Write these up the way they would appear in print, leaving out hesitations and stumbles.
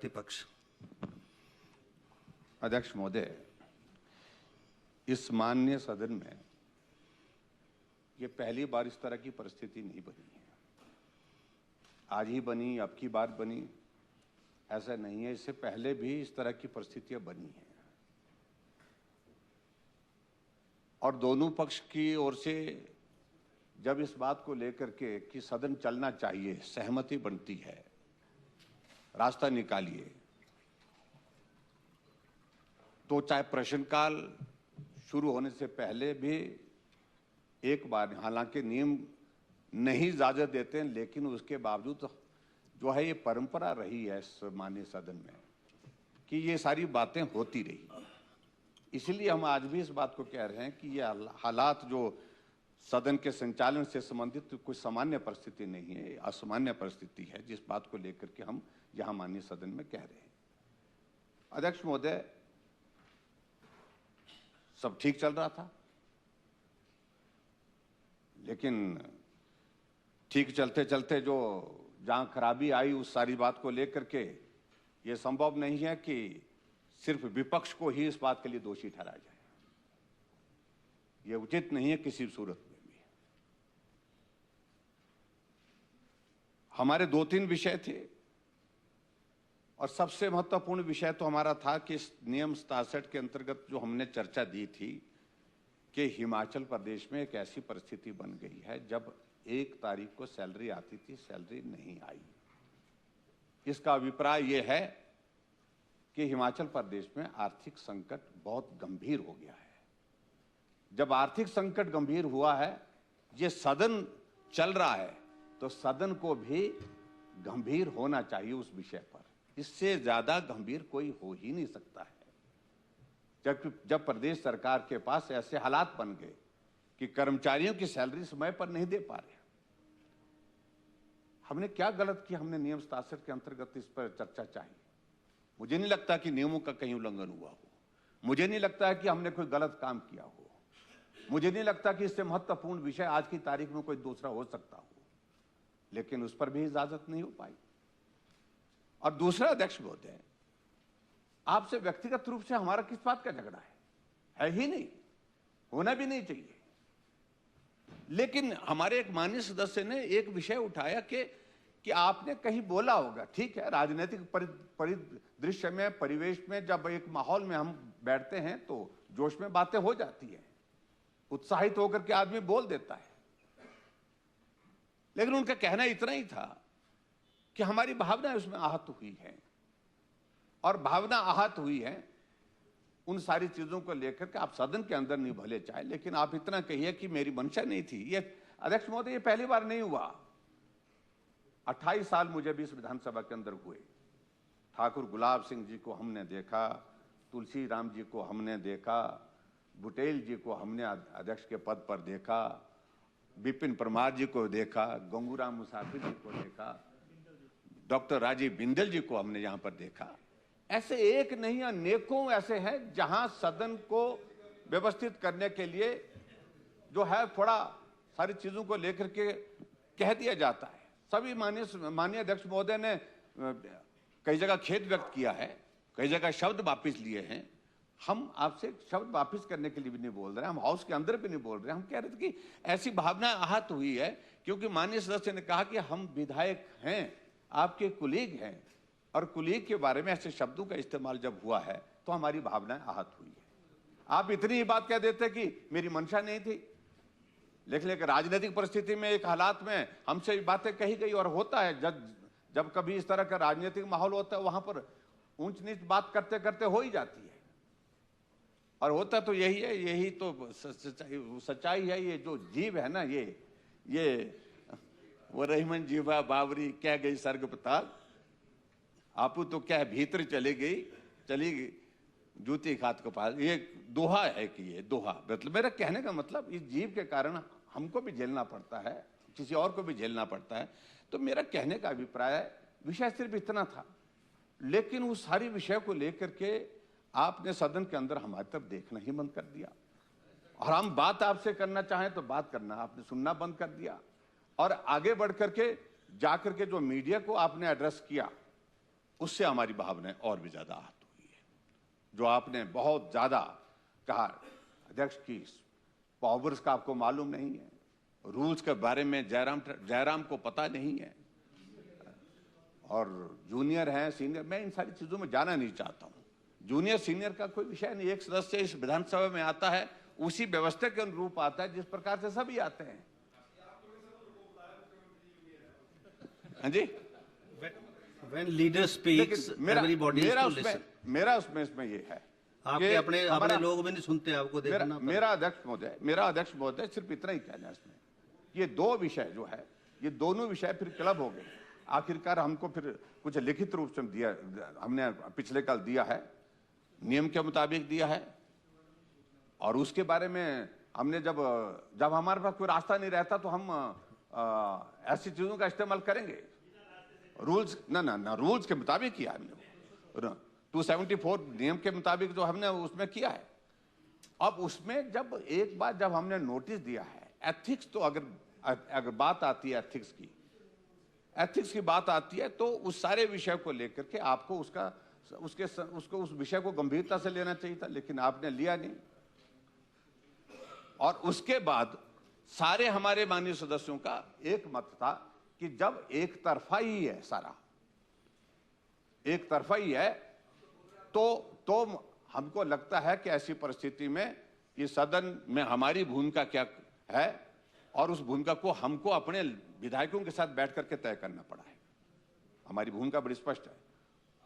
विपक्ष। अध्यक्ष महोदय, इस माननीय सदन में ये पहली बार इस तरह की परिस्थिति नहीं बनी है। आज ही बनी, अब की बार बनी, ऐसा नहीं है। इससे पहले भी इस तरह की परिस्थितियां बनी हैं और दोनों पक्ष की ओर से जब इस बात को लेकर के कि सदन चलना चाहिए, सहमति बनती है, रास्ता निकालिए, तो चाहे प्रश्नकाल शुरू होने से पहले भी एक बार, हालांकि नियम नहीं इजाजत देते हैं, लेकिन उसके बावजूद जो है ये परंपरा रही है इस माननीय सदन में कि ये सारी बातें होती रही। इसलिए हम आज भी इस बात को कह रहे हैं कि ये हालात जो सदन के संचालन से संबंधित कोई सामान्य परिस्थिति नहीं है, असामान्य परिस्थिति है, जिस बात को लेकर के हम यहां माननीय सदन में कह रहे हैं। अध्यक्ष महोदय, सब ठीक चल रहा था, लेकिन ठीक चलते चलते जो जहां खराबी आई उस सारी बात को लेकर के ये संभव नहीं है कि सिर्फ विपक्ष को ही इस बात के लिए दोषी ठहराया जाए। ये उचित नहीं है किसी सूरत में भी। हमारे 2-3 विषय थे और सबसे महत्वपूर्ण विषय तो हमारा था कि इस नियम 67 के अंतर्गत जो हमने चर्चा दी थी कि हिमाचल प्रदेश में एक ऐसी परिस्थिति बन गई है जब 1 तारीख को सैलरी आती थी, सैलरी नहीं आई। इसका अभिप्राय यह है कि हिमाचल प्रदेश में आर्थिक संकट बहुत गंभीर हो गया है। जब आर्थिक संकट गंभीर हुआ है, ये सदन चल रहा है, तो सदन को भी गंभीर होना चाहिए उस विषय पर। इससे ज्यादा गंभीर कोई हो ही नहीं सकता है। जब प्रदेश सरकार के पास ऐसे हालात बन गए कि कर्मचारियों की सैलरी समय पर नहीं दे पा रहे। हमने क्या गलत किया? हमने नियम 67 के अंतर्गत इस पर चर्चा चाहिए। मुझे नहीं लगता कि नियमों का कहीं उल्लंघन हुआ हो, मुझे नहीं लगता है कि हमने कोई गलत काम किया हो, मुझे नहीं लगता कि इससे महत्वपूर्ण विषय आज की तारीख में कोई दूसरा हो सकता हो, लेकिन उस पर भी इजाजत नहीं हो पाई। और दूसरा अध्यक्ष महोदय, आपसे व्यक्तिगत रूप से हमारा किस बात का झगड़ा है ही नहीं, होना भी नहीं चाहिए। लेकिन हमारे एक माननीय सदस्य ने एक विषय उठाया कि आपने कहीं बोला होगा। ठीक है, राजनीतिक परिदृश्य में, परिवेश में, जब एक माहौल में हम बैठते हैं तो जोश में बातें हो जाती है, उत्साहित होकर के आदमी बोल देता है। लेकिन उनका कहना इतना ही था कि हमारी भावना उसमें आहत हुई है, और भावना आहत हुई है उन सारी चीजों को लेकर के आप सदन के अंदर नहीं भले चाहे, लेकिन आप इतना कहिए कि मेरी मंशा नहीं थी। ये अध्यक्ष महोदय, ये पहली बार नहीं हुआ। 28 साल मुझे भी इस विधानसभा के अंदर हुए। ठाकुर गुलाब सिंह जी को हमने देखा, तुलसी राम जी को हमने देखा, बुटेल जी को हमने अध्यक्ष के पद पर देखा, विपिन परमार जी को देखा, गंगूराम मुसाफिर जी को देखा, डॉक्टर राजीव बिंदल जी को हमने यहां पर देखा। ऐसे एक नहीं, अनेकों ऐसे हैं जहां सदन को व्यवस्थित करने के लिए जो है थोड़ा सारी चीजों को लेकर के कह दिया जाता है। सभी माननीय अध्यक्ष महोदय ने कई जगह खेद व्यक्त किया है, कई जगह शब्द वापिस लिए हैं। हम आपसे शब्द वापिस करने के लिए भी नहीं बोल रहे, हम हाउस के अंदर भी नहीं बोल रहे। हम कह रहे थे कि ऐसी भावना आहत हुई है क्योंकि माननीय सदस्य ने कहा कि हम विधायक हैं, आपके कुलीग हैं, और कुलीग के बारे में ऐसे शब्दों का इस्तेमाल जब हुआ है तो हमारी भावनाएं आहत हुई है। आप इतनी ही बात कह देते कि मेरी मंशा नहीं थी, लेकिन राजनीतिक परिस्थिति में, एक हालात में हमसे बातें कही गई। और होता है जब कभी इस तरह का राजनीतिक माहौल होता है, वहां पर ऊंच नीच बात करते करते हो ही जाती है। और होता तो यही है, यही तो सच्चाई है। ये जो जीव है ना, ये वो रहीमन जीवा बावरी कह गई सर्ग पताल, आपू तो क्या भीतर चली गई जूती खात को पाल। ये दोहा है कि ये दोहा, मतलब मेरा कहने का मतलब इस जीव के कारण हमको भी झेलना पड़ता है, किसी और को भी झेलना पड़ता है। तो मेरा कहने का अभिप्राय, विषय सिर्फ इतना था, लेकिन उस सारी विषय को लेकर के आपने सदन के अंदर हमारी तरफ देखना ही बंद कर दिया। और हम बात आपसे करना चाहें तो बात करना आपने सुनना बंद कर दिया। और आगे बढ़ करके जाकर के जो मीडिया को आपने एड्रेस किया, उससे हमारी भावनाएं और भी ज्यादा आहत हुई है। जो आपने बहुत ज्यादा कहा, अध्यक्ष की पावर्स का आपको मालूम नहीं है, रूल्स के बारे में जयराम को पता नहीं है, और जूनियर हैं सीनियर, मैं इन सारी चीजों में जाना नहीं चाहता हूं। जूनियर सीनियर का कोई विषय नहीं, एक सदस्य इस विधानसभा में आता है उसी व्यवस्था के अनुरूप आता है जिस प्रकार से सभी आते हैं। हाँ जी, When leader speaks, everybody is to listen. मेरा उसमें इसमें ये है, आपके अपने लोग भी नहीं सुनते, आपको देखना। मेरा अध्यक्ष महोदय सिर्फ इतना ही कहना है इसमें, ये दो विषय जो है, ये दोनों विषय फिर क्लब हो गए। आखिरकार हमको फिर कुछ लिखित रूप से दिया, हमने पिछले कल दिया है, नियम के मुताबिक दिया है, और उसके बारे में हमने जब हमारे पास कोई रास्ता नहीं रहता तो हम ऐसी चीजों का इस्तेमाल करेंगे। रूल्स ना रूल्स के मुताबिक किया हमने, 274 नियम के मुताबिक जो हमने उसमें किया है। अब उसमें एक बार जब हमने नोटिस दिया है, एथिक्स, तो अगर बात आती है एथिक्स की बात आती है तो उस सारे विषय को लेकर के आपको उस विषय को गंभीरता से लेना चाहिए था, लेकिन आपने लिया नहीं। और उसके बाद सारे हमारे माननीय सदस्यों का एक मत था कि जब एक तरफा ही है, सारा एक तरफा ही है, तो हमको लगता है कि ऐसी परिस्थिति में ये सदन में हमारी भूमिका क्या है, और उस भूमिका को हमको अपने विधायकों के साथ बैठ करके तय करना पड़ा है। हमारी भूमिका बड़ी स्पष्ट है,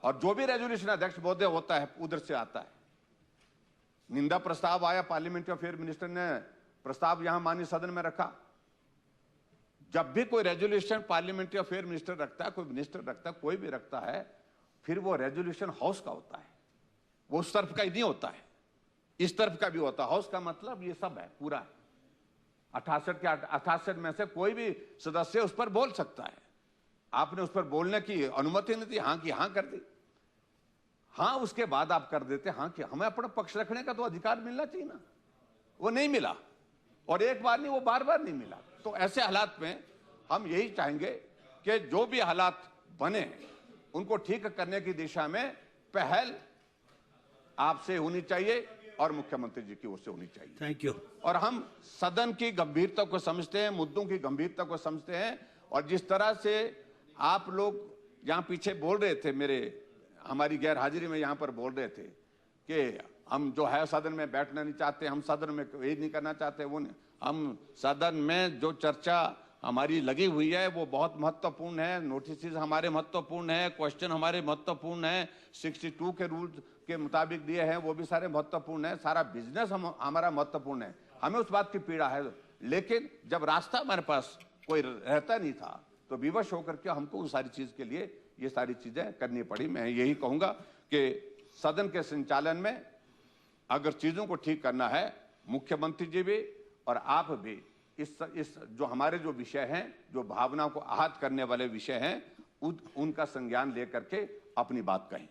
और जो भी रेजोल्यूशन अध्यक्ष महोदय होता है उधर से आता है। निंदा प्रस्ताव आया, पार्लियामेंट्री अफेयर मिनिस्टर ने प्रस्ताव यहां माननीय सदन में रखा। जब भी कोई रेजोल्यूशन पार्लियामेंट्री अफेयर मिनिस्टर रखता है, कोई मिनिस्टर रखता है, कोई भी रखता है, फिर वो रेजोल्यूशन हाउस का होता है, वो उस तरफ का ही नहीं होता है, इस तरफ का भी होता है। हाउस का मतलब ये सब है, पूरा 68 में से कोई भी सदस्य उस पर बोल सकता है। आपने उस पर बोलने की अनुमति नहीं दी, हाँ की हाँ कर दी, हाँ उसके बाद आप कर देते हाँ कि हमें अपना पक्ष रखने का तो अधिकार मिलना चाहिए ना, वो नहीं मिला, और एक बार नहीं, वो बार बार नहीं मिला। तो ऐसे हालात में हम यही चाहेंगे कि जो भी हालात बने उनको ठीक करने की दिशा में पहल आपसे होनी चाहिए और मुख्यमंत्री जी की ओर से होनी चाहिए। Thank you. और हम सदन की गंभीरता को समझते हैं, मुद्दों की गंभीरता को समझते हैं, और जिस तरह से आप लोग यहां पीछे बोल रहे थे, हमारी गैर हाजिरी में यहां पर बोल रहे थे कि हम जो है सदन में बैठना नहीं चाहते, हम सदन में ये नहीं करना चाहते, वो नहीं। हम सदन में जो चर्चा हमारी लगी हुई है वो बहुत महत्वपूर्ण है, नोटिस हमारे महत्वपूर्ण है, क्वेश्चन हमारे महत्वपूर्ण है, 62 के रूल के मुताबिक दिए हैं वो भी सारे महत्वपूर्ण है, सारा बिजनेस हमारा महत्वपूर्ण है, हमें उस बात की पीड़ा है। लेकिन जब रास्ता हमारे पास कोई रहता नहीं था तो विवश होकर के हमको उस सारी चीज के लिए ये सारी चीजें करनी पड़ी। मैं यही कहूंगा कि सदन के संचालन में अगर चीजों को ठीक करना है, मुख्यमंत्री जी भी और आप भी इस जो हमारे जो विषय हैं, जो भावना को आहत करने वाले विषय हैं, उनका संज्ञान लेकर के अपनी बात कहें।